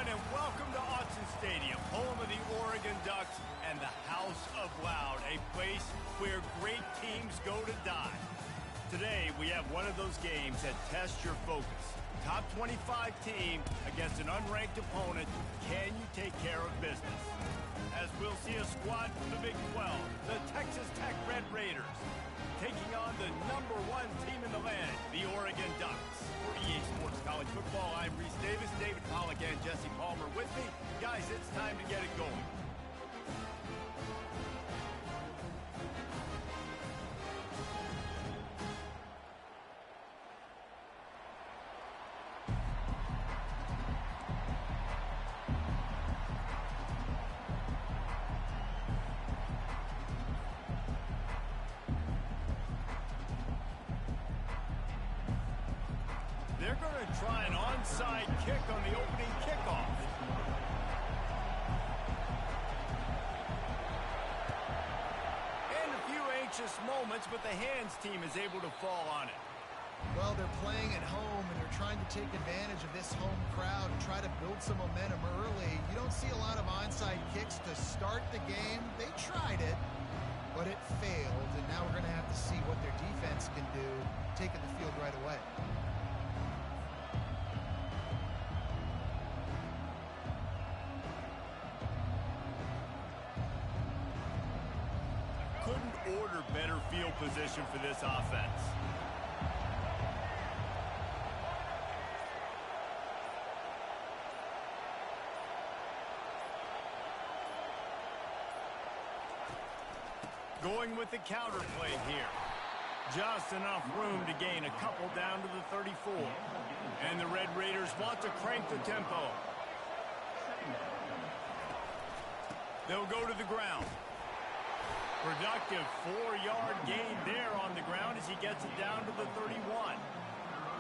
and welcome to Autzen Stadium, home of the Oregon Ducks and the House of Loud, a place where great teams go to die. Today, we have one of those games that tests your focus. Top 25 team against an unranked opponent. Can you take care of business? As we'll see a squad from the Big 12, the Texas Tech Red Raiders, taking on the #1 team in the land, the Oregon Ducks. For EA Sports College Football, I'm Reese Davis, David Pollack, and Jesse Palmer with me. Guys, it's time to get it going. They're going to try an onside kick on the opening kickoff. And a few anxious moments, but the hands team is able to fall on it. Well, they're playing at home, and they're trying to take advantage of this home crowd and try to build some momentum early. You don't see a lot of onside kicks to start the game. They tried it, but it failed, and now we're going to have to see what their defense can do, taking the field right away. Couldn't order better field position for this offense. Going with the counter play here. Just enough room to gain a couple down to the 34. And the Red Raiders want to crank the tempo. They'll go to the ground. Productive 4-yard gain there on the ground as he gets it down to the 31.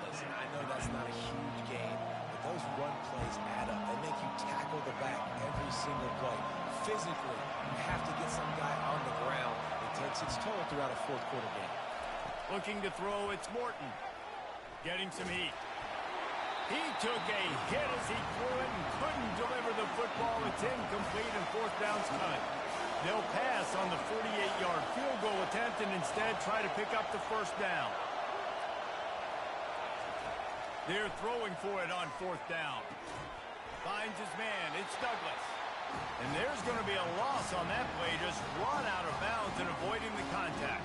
Listen, I know that's not a huge gain, but those run plays add up. They make you tackle the back every single play. Physically, you have to get some guy on the ground. It takes its toll throughout a fourth-quarter game. Looking to throw, it's Morton. Getting some heat. He took a hit as he threw it and couldn't deliver the football. It's incomplete and fourth down's coming. They'll pass on the 48-yard field goal attempt and instead try to pick up the first down. They're throwing for it on fourth down. Finds his man. It's Douglas. And there's going to be a loss on that play, just run out of bounds and avoiding the contact.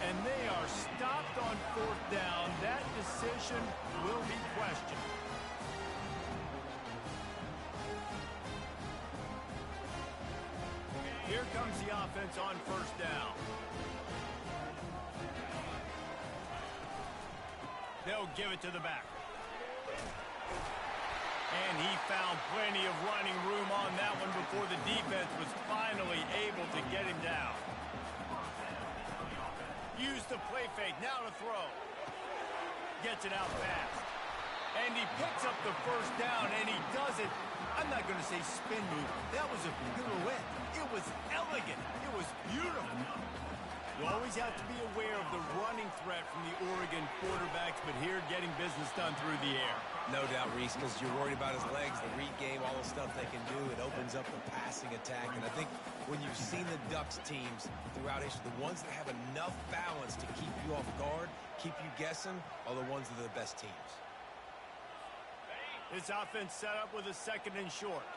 And they are stopped on fourth down. That decision will be questioned. Here comes the offense on first down. They'll give it to the back. And he found plenty of running room on that one before the defense was finally able to get him down. Use the play fake, now to throw. Gets it out fast. And he picks up the first down, and he does it. I'm not going to say spin move. That was a pirouette. It was elegant. It was beautiful. You always have to be aware of the running threat from the Oregon quarterbacks, but here getting business done through the air. No doubt, Reese, because you're worried about his legs, the read game, all the stuff they can do. It opens up the passing attack. And I think when you've seen the Ducks teams throughout history, the ones that have enough balance to keep you off guard, keep you guessing, are the ones that are the best teams. This offense set up with a second and short.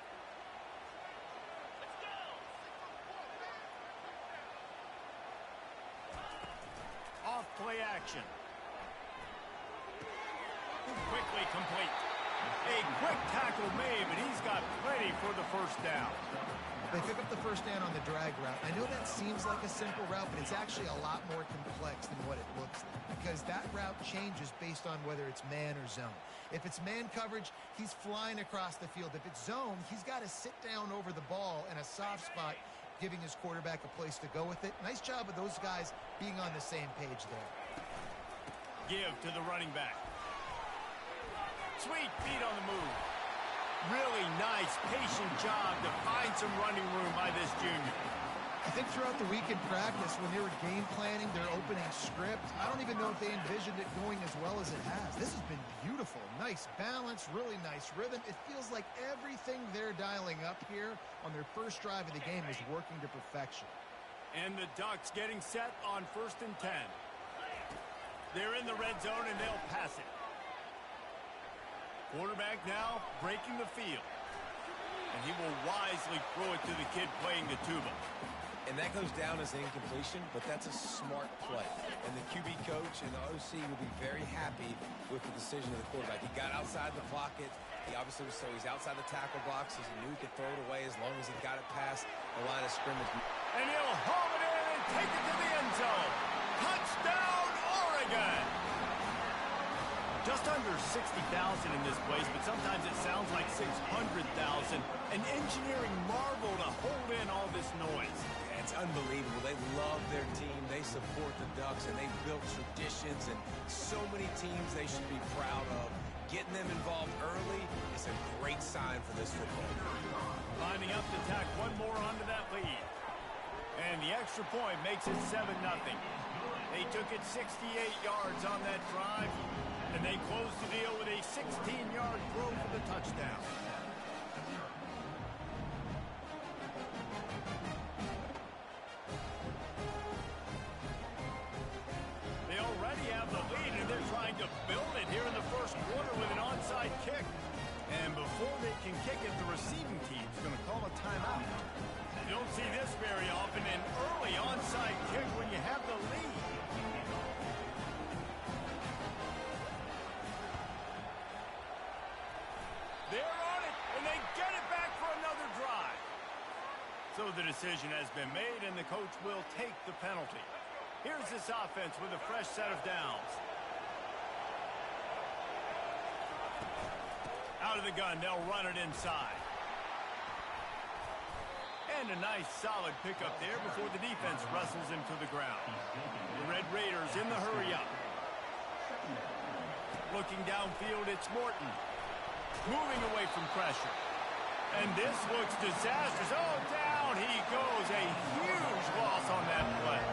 Off play action. Quickly complete. A quick tackle made, but he's got plenty for the first down. They pick up the first down on the drag route. I know that seems like a simple route, but it's actually a lot more complex than what it looks like, because that route changes based on whether it's man or zone. If it's man coverage, he's flying across the field. If it's zone, he's got to sit down over the ball in a soft spot, giving his quarterback a place to go with it. Nice job of those guys being on the same page there. Give to the running back. Sweet feet on the move. Really nice, patient job to find some running room by this junior. I think throughout the week in practice, when they were game planning their opening script, I don't even know if they envisioned it going as well as it has. This has been beautiful. Nice balance, really nice rhythm. It feels like everything they're dialing up here on their first drive of the game is working to perfection. And the Ducks getting set on 1st and 10. They're in the red zone, and they'll pass it. Quarterback now breaking the field. And he will wisely throw it to the kid playing the tuba. And that goes down as an incompletion, but that's a smart play. And the QB coach and the OC will be very happy with the decision of the quarterback. He got outside the pocket. He obviously so he's outside the tackle box. He knew he could throw it away as long as he got it past the line of scrimmage. And he'll haul it in and take it to the end zone. Touchdown, Oregon! Just under 60,000 in this place, but sometimes it sounds like 600,000. An engineering marvel to hold in all this noise. It's unbelievable. They love their team. They support the Ducks, and they've built traditions and so many teams they should be proud of. Getting them involved early is a great sign for this football. Lining up to tack one more onto that lead. And the extra point makes it 7-0. They took it 68 yards on that drive, and they closed the deal with a 16-yard throw for the touchdown. They already have the lead, and they're trying to build it here in the first quarter with an onside kick. And before they can kick it, the receiving team's going to call a timeout. You don't see this very often, an early onside kick when you have the lead. They're on it, and they get it back for another drive. So the decision has been made, and the coach will take the penalty. Here's this offense with a fresh set of downs. Out of the gun, they'll run it inside. And a nice solid pickup there before the defense wrestles him to the ground. The Red Raiders in the hurry-up. Looking downfield, it's Morton. Moving away from pressure. And this looks disastrous. Oh, down he goes. A huge loss on that play.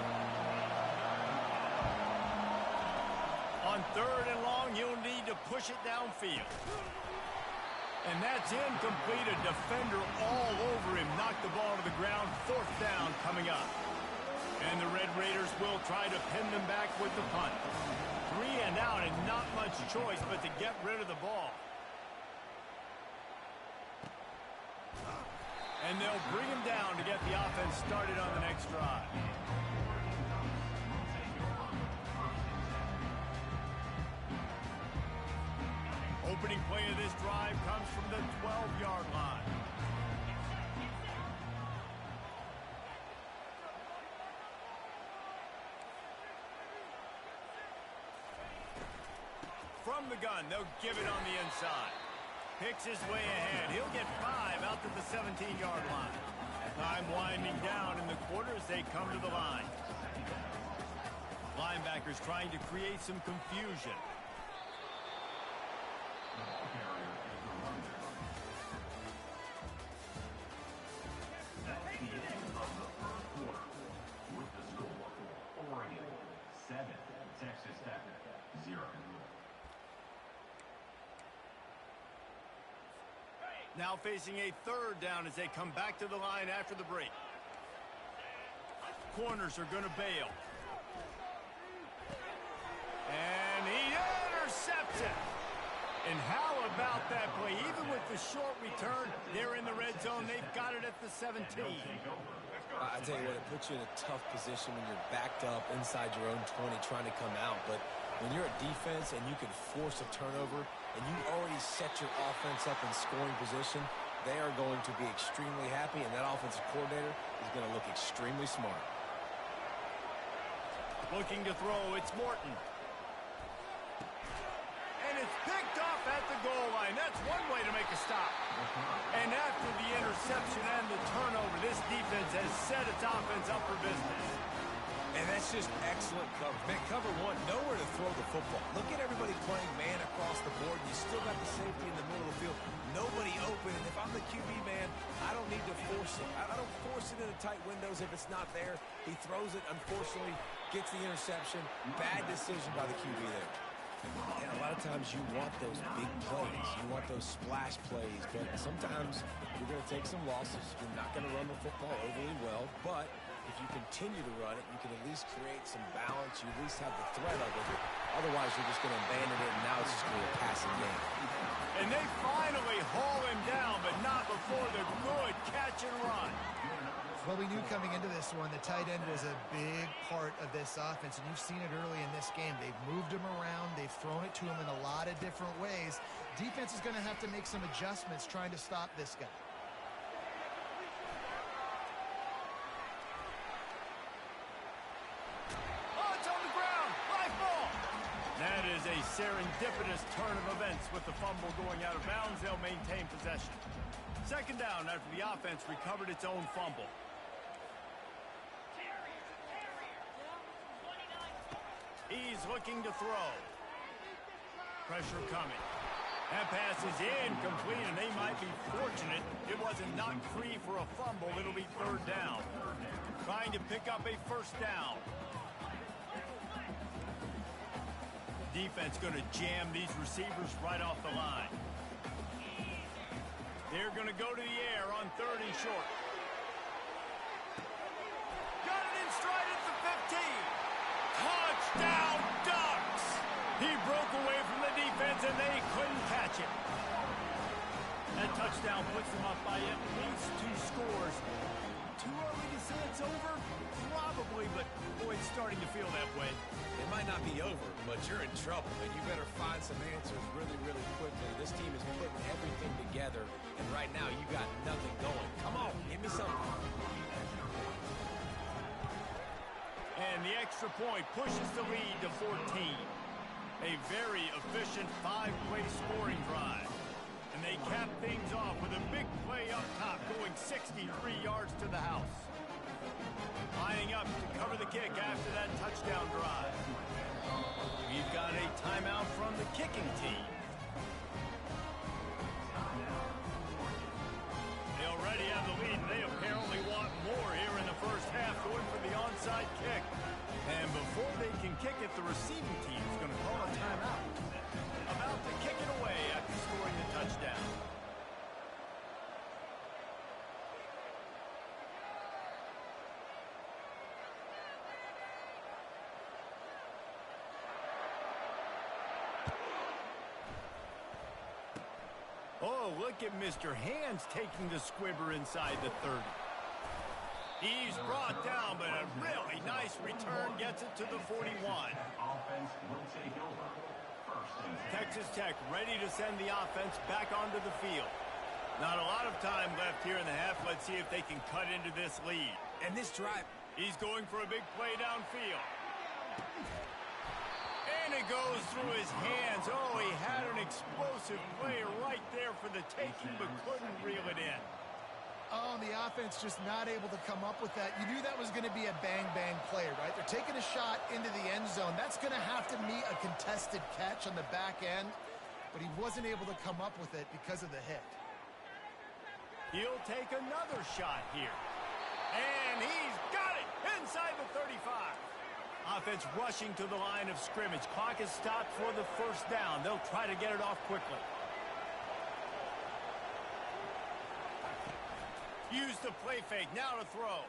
On 3rd and long, you'll need to push it downfield. And that's incomplete. A defender all over him. Knocked the ball to the ground. 4th down coming up. And the Red Raiders will try to pin them back with the punt. 3 and out, and not much choice but to get rid of the ball. And they'll bring him down to get the offense started on the next drive. Opening play of this drive comes from the 12-yard line. From the gun, they'll give it on the inside. Picks his way ahead. He'll get 5 out to the 17-yard line. Time winding down in the quarter as they come to the line. Linebackers trying to create some confusion. Oregon 7, Texas Tech 0. Now facing a 3rd down as they come back to the line after the break. Corners are going to bail. And he intercepts it. And how about that play? Even with the short return, they're in the red zone. They've got it at the 17. I tell you what, it puts you in a tough position when you're backed up inside your own 20 trying to come out. But when you're a defense and you can force a turnover and you already set your offense up in scoring position, they are going to be extremely happy, and that offensive coordinator is going to look extremely smart. Looking to throw, it's Morton. And it's picked off at the goal line. That's one way to make a stop. And after the interception and the turnover, this defense has set its offense up for business. And that's just excellent cover. Man, cover one, nowhere to throw the football. Look at everybody playing man across the board. You still got the safety in the middle of the field. Nobody open. And if I'm the QB, man, I don't need to force force it. I don't force it into tight windows if it's not there. He throws it, unfortunately, gets the interception. Bad decision by the QB there. Yeah, a lot of times you want those big plays. You want those splash plays, but sometimes you're going to take some losses. You're not going to run the football overly well, but if you continue to run it, you can at least create some balance. You at least have the threat of it. Otherwise, you're just going to abandon it, and now it's just going to be a passing game. And they finally haul him down, but not before the good catch and run. Well, we knew coming into this one, the tight end was a big part of this offense, and you've seen it early in this game. They've moved him around. They've thrown it to him in a lot of different ways. Defense is going to have to make some adjustments trying to stop this guy. Oh, it's on the ground. Live ball. That is a serendipitous turn of events with the fumble going out of bounds. They'll maintain possession. Second down after the offense recovered its own fumble. He's looking to throw. Pressure coming. That pass is incomplete, and they might be fortunate it wasn't knocked free for a fumble. It'll be third down. Trying to pick up a first down. Defense going to jam these receivers right off the line. They're going to go to the air on third and short. Got it in stride at the 15. Touchdown, Ducks! He broke away from the defense, and they couldn't catch it. That touchdown puts them up by at least 2 scores. Too early to say it's over? Probably, but boy, it's starting to feel that way. It might not be over, but you're in trouble, and you better find some answers really, really quickly. This team is putting everything together, and right now you got nothing going. Come on, give me something. And the extra point pushes the lead to 14. A very efficient 5-play scoring drive. And they cap things off with a big play up top, going 63 yards to the house. Lining up to cover the kick after that touchdown drive. We've got a timeout from the kicking team. They already have the lead, and they apparently want more here in the first half, going for the onside kick. And before they can kick it, the receiving team is going to call a timeout. About to kick it away after scoring the touchdown. Oh, look at Mr. Hands taking the squibber inside the 30. He's brought down, but a really nice return gets it to the 41. Offense will take over. First and 10. Texas Tech ready to send the offense back onto the field. Not a lot of time left here in the half. Let's see if they can cut into this lead. And this drive, he's going for a big play downfield. And it goes through his hands. Oh, he had an explosive player right there for the taking, but couldn't reel it in. Oh, and the offense just not able to come up with that. You knew that was going to be a bang-bang play, right? They're taking a shot into the end zone. That's going to have to meet a contested catch on the back end, but he wasn't able to come up with it because of the hit. He'll take another shot here. And he's got it inside the 35. Offense rushing to the line of scrimmage. Clock is stopped for the first down. They'll try to get it off quickly. Use the play fake. Now to throw.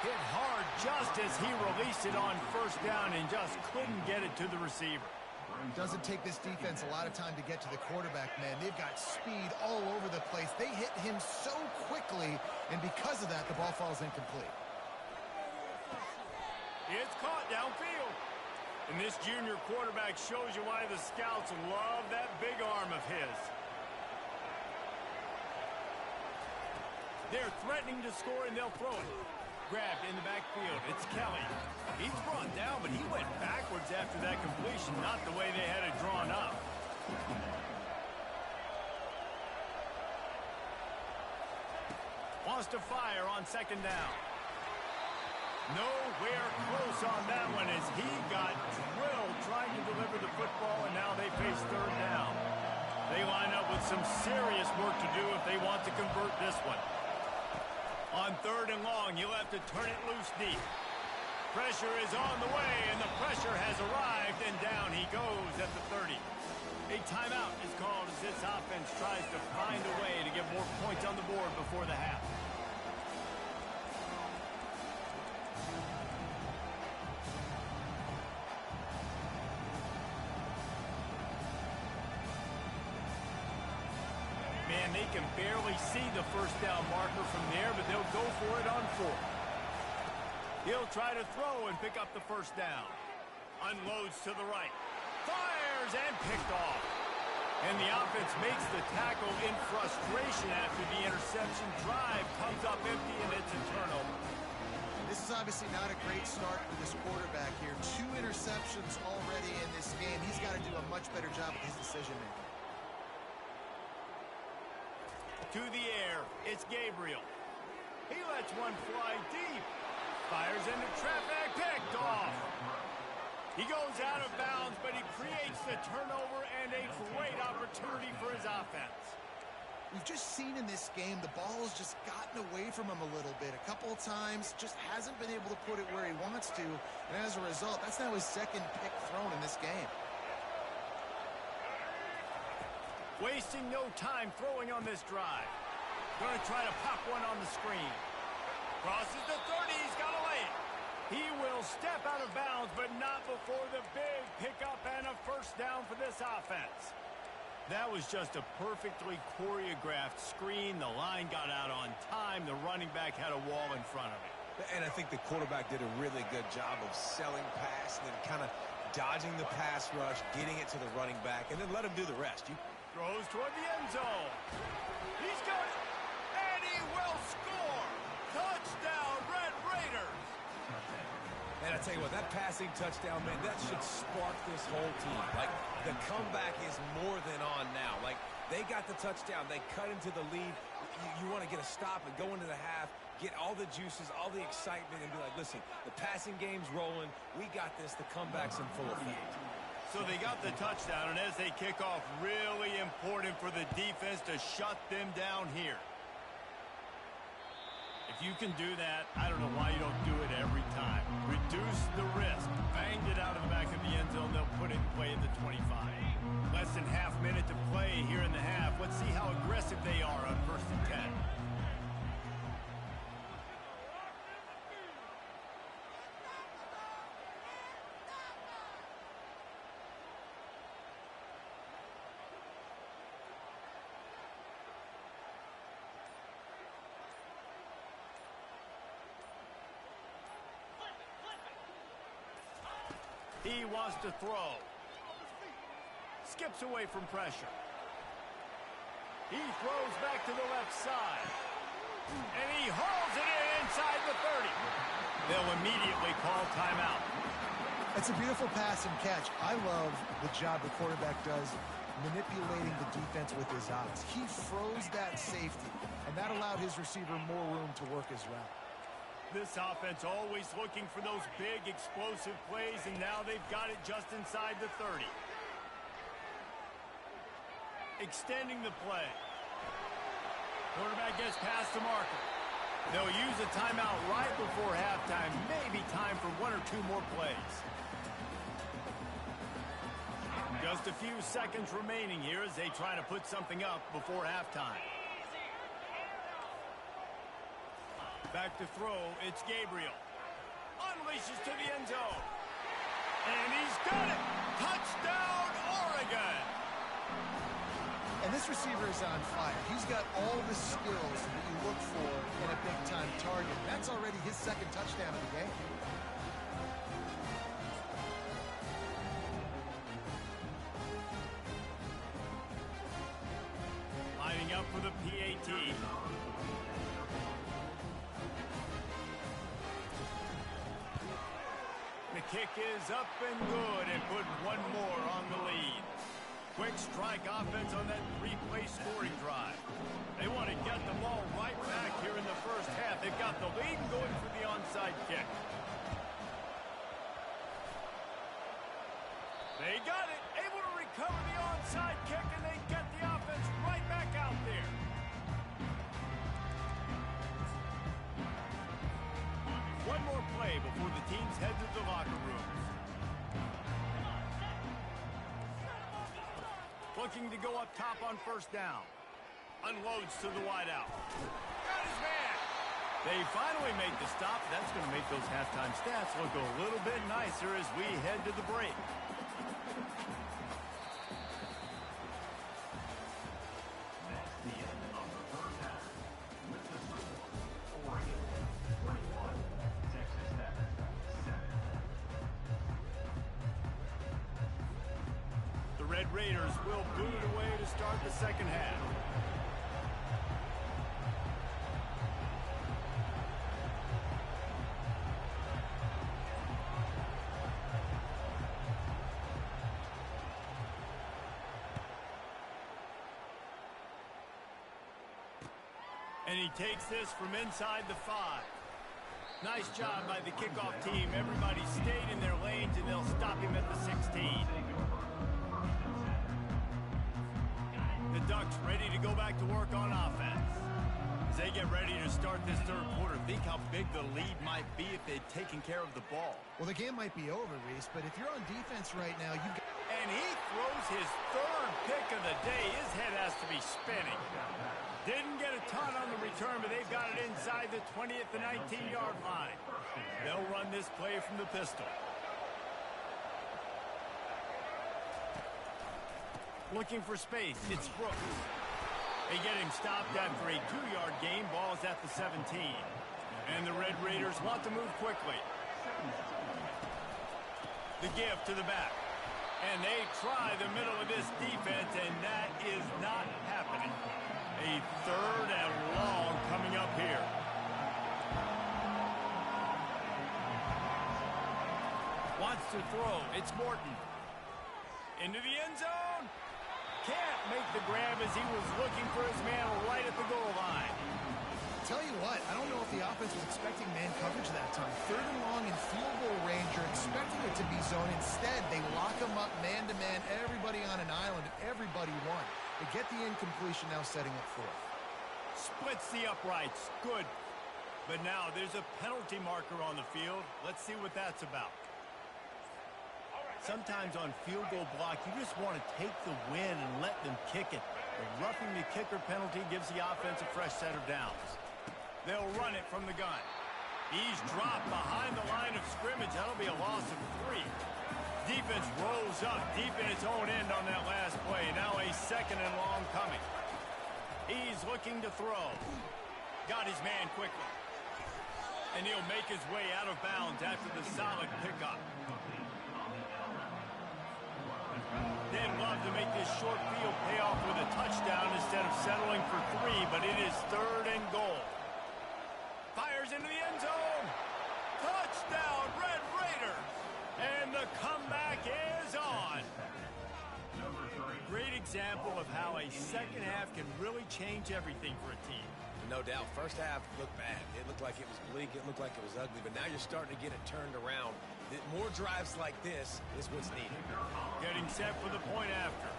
Hit hard just as he released it on first down and just couldn't get it to the receiver. Doesn't take this defense a lot of time to get to the quarterback, man. They've got speed all over the place. They hit him so quickly, and because of that, the ball falls incomplete. It's caught downfield. And this junior quarterback shows you why the scouts love that big arm of his. They're threatening to score, and they'll throw it. Grabbed in the backfield. It's Kelly. He's brought down, but he went backwards after that completion, not the way they had it drawn up. Wants to fire on second down. Nowhere close on that one as he got drilled trying to deliver the football, and now they face third down. They line up with some serious work to do if they want to convert this one. On 3rd and long, you'll have to turn it loose deep. Pressure is on the way, and the pressure has arrived, and down he goes at the 30. A timeout is called as this offense tries to find a way to get more points on the board before the half. Man, they can barely see the first down marker from there, but they'll go for it on 4th. He'll try to throw and pick up the first down. Unloads to the right. Fires and picked off. And the offense makes the tackle in frustration after the interception. Drive comes up empty, and it's a turnover. This is obviously not a great start for this quarterback here. 2 interceptions already in this game. He's got to do a much better job with his decision-making. To the air, it's Gabriel. He lets one fly deep. Fires into traffic, picked off. He goes out of bounds, but he creates the turnover and a great opportunity for his offense. We've just seen in this game the ball has just gotten away from him a little bit. A couple of times, just hasn't been able to put it where he wants to. And as a result, that's now his 2nd pick thrown in this game. Wasting no time throwing on this drive. Going to try to pop one on the screen. Crosses the 30. He's got to lay it. He will step out of bounds, but not before the big pickup and a first down for this offense. That was just a perfectly choreographed screen. The line got out on time. The running back had a wall in front of him. And I think the quarterback did a really good job of selling pass and then kind of dodging the pass rush, getting it to the running back, and then let him do the rest. Throws toward the end zone. He's got it, and he will score. Touchdown, Red Raiders. And I tell you what, that passing touchdown, man, that should spark this whole team. Like, the comeback is more than on now. Like, they got the touchdown. They cut into the lead. You want to get a stop and go into the half, get all the juices, all the excitement, and be like, listen, the passing game's rolling. We got this. The comeback's in full effect. So they got the touchdown, and as they kick off, really important for the defense to shut them down here. If you can do that, I don't know why you don't do it every time. Reduce the risk. Banged it out of the back of the end zone. They'll put it in play at the 25. Less than half minute to play here in the half. Let's see how aggressive they are on 1st and 10. He wants to throw. Skips away from pressure. He throws back to the left side. And he hauls it in inside the 30. They'll immediately call timeout. It's a beautiful pass and catch. I love the job the quarterback does manipulating the defense with his eyes. He froze that safety, and that allowed his receiver more room to work his route. This offense always looking for those big explosive plays, and now they've got it just inside the 30. Extending the play. Quarterback gets past the marker. They'll use a timeout right before halftime. Maybe time for 1 or 2 more plays. Just a few seconds remaining here as they try to put something up before halftime. Back to throw, it's Gabriel. Unleashes to the end zone. And he's got it! Touchdown, Oregon! And this receiver is on fire. He's got all the skills that you look for in a big-time target. That's already his 2nd touchdown of the game. Lining up for the PAT. The kick is up and good and put one more on the lead. Quick strike offense on that 3-play scoring drive. They want to get the ball right back here in the first half. They've got the lead and going for the onside kick. They got it, able to recover the onside kick, and they get the offense right back out there. away before the teams head to the locker rooms. Looking to go up top on first down. Unloads to the wideout. Got his man. They finally make the stop. That's going to make those halftime stats look a little bit nicer as we head to the break. That's the end of the first half. With the score, Oregon 21, Texas Tech 7. The Red Raiders will boot it away to start the second half. And he takes this from inside the 5. Nice job by the kickoff team. Everybody stayed in their lanes, and they'll stop him at the 16. The Ducks ready to go back to work on offense. As they get ready to start this third quarter, think how big the lead might be if they'd taken care of the ball. Well, the game might be over, Reese, but if you're on defense right now, you've got... And he throws his third pick of the day. His head has to be spinning. Didn't get a ton on the return, but they've got it inside the 20 at the 19-yard line. They'll run this play from the pistol. Looking for space. It's Brooks. They get him stopped after a 2-yard gain. Ball's at the 17. And the Red Raiders want to move quickly. The give to the back. And they try the middle of this defense, and that is not happening. A third and long coming up here. Wants to throw. It's Morton. Into the end zone. Can't make the grab as he was looking for his man right at the goal line. Tell you what, I don't know if the offense was expecting man coverage that time. Third and long in field goal range, you're expecting it to be zone. Instead, they lock them up man-to-man, everybody on an island, and everybody won. They get the incompletion, now setting up fourth. Splits the uprights. Good. But now there's a penalty marker on the field. Let's see what that's about. Sometimes on field goal block, you just want to take the win and let them kick it. The roughing the kicker penalty gives the offense a fresh set of downs. They'll run it from the gun. He's dropped behind the line of scrimmage. That'll be a loss of 3. Defense rolls up deep in its own end on that last play. Now a second and long coming. He's looking to throw. Got his man quickly. And he'll make his way out of bounds after the solid pickup. They'd love to make this short field pay off with a touchdown instead of settling for 3, but it is third and goal. Fires into the end zone. Touchdown, Red Raiders. And the comeback is on. Great example of how a second half can really change everything for a team. No doubt, first half looked bad. It looked like it was bleak. It looked like it was ugly. But now you're starting to get it turned around. More drives like this is what's needed. Getting set for the point after.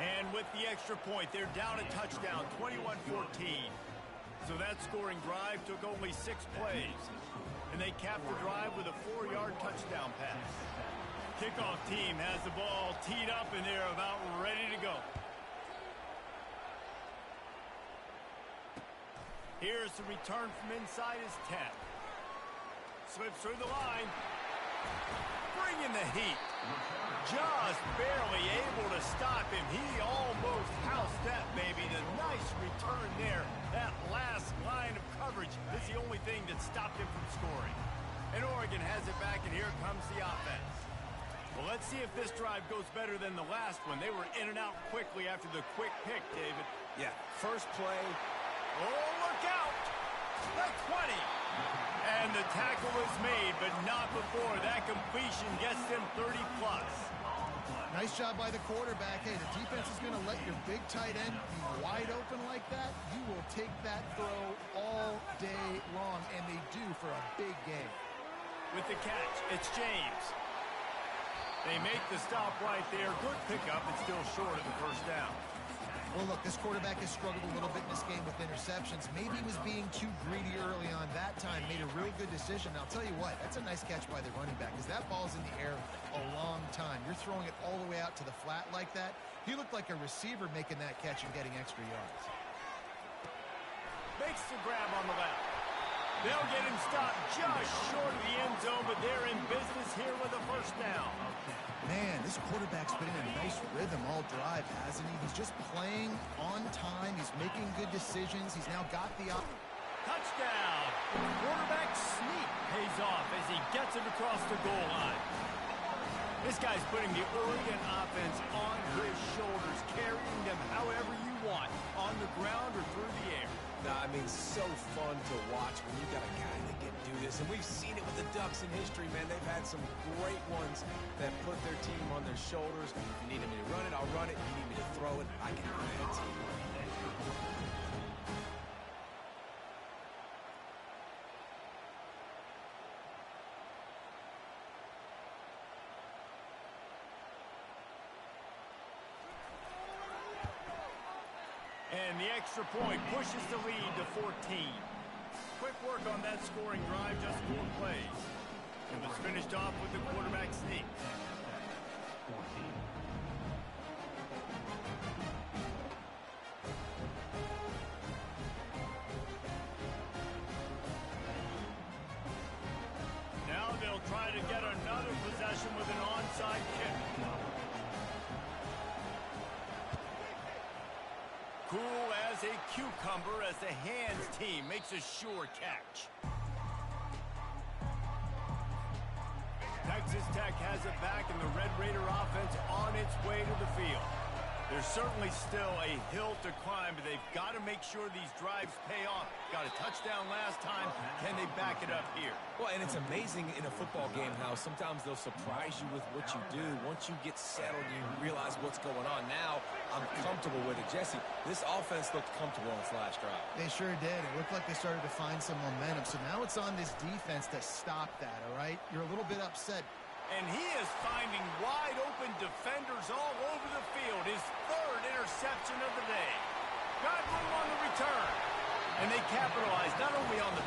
And with the extra point, they're down a touchdown, 21-14. So that scoring drive took only 6 plays. And they capped the drive with a 4-yard touchdown pass. Kickoff team has the ball teed up, and they're about ready to go. Here's the return from inside his 10. Slips through the line. Bringing the heat. Just barely able to stop him. He almost housed that baby. The nice return there. That last line of coverage is the only thing that stopped him from scoring. And Oregon has it back, and here comes the offense. Well, let's see if this drive goes better than the last one. They were in and out quickly after the quick pick, David. Yeah, first play. Oh, look out! The 20. And the tackle was made, but not before. That completion gets them 30-plus. Nice job by the quarterback. Hey, the defense is going to let your big tight end be wide open like that. You will take that throw all day long, and they do for a big game. With the catch, it's James. They make the stop right there. Good pickup. It's still short of the first down. Well, look, this quarterback has struggled a little bit in this game with interceptions. Maybe he was being too greedy early on that time, made a real good decision. Now, I'll tell you what, that's a nice catch by the running back because that ball's in the air a long time. You're throwing it all the way out to the flat like that. He looked like a receiver making that catch and getting extra yards. Makes the grab on the left. They'll get him stopped just short of the end zone, but they're in business here with a first down. Man, this quarterback's been in a nice rhythm all drive, hasn't he? He's just playing on time. He's making good decisions. He's now got the touchdown. Quarterback sneak pays off as he gets it across the goal line. This guy's putting the Oregon offense on his shoulders, carrying them however you want, on the ground or through the air. I mean, so fun to watch when you got a guy that can do this. And we've seen it with the Ducks in history, man. They've had some great ones that put their team on their shoulders. If you need me to run it, I'll run it. If you need me to throw it, I can do that too. And the extra point pushes the lead to 14. Quick work on that scoring drive, just 4 plays. It was finished off with the quarterback sneak. 14. Now they'll try to get another possession with an onside kick. Cool as a cucumber as the hands team makes a sure catch. Texas Tech has it back, and the Red Raider offense on its way to the field. There's certainly still a hill to climb, but they've got to make sure these drives pay off. Got a touchdown last time. Can they back it up here? Well, and it's amazing in a football game how sometimes they'll surprise you with what you do. Once you get settled, you realize what's going on. Now, I'm comfortable with it. Jesse, this offense looked comfortable on the last drive. They sure did. It looked like they started to find some momentum. So now it's on this defense to stop that, all right? You're a little bit upset. And he is finding wide-open defenders all over the field. His 3rd interception of the day. Got room on the return. And they capitalize not only on the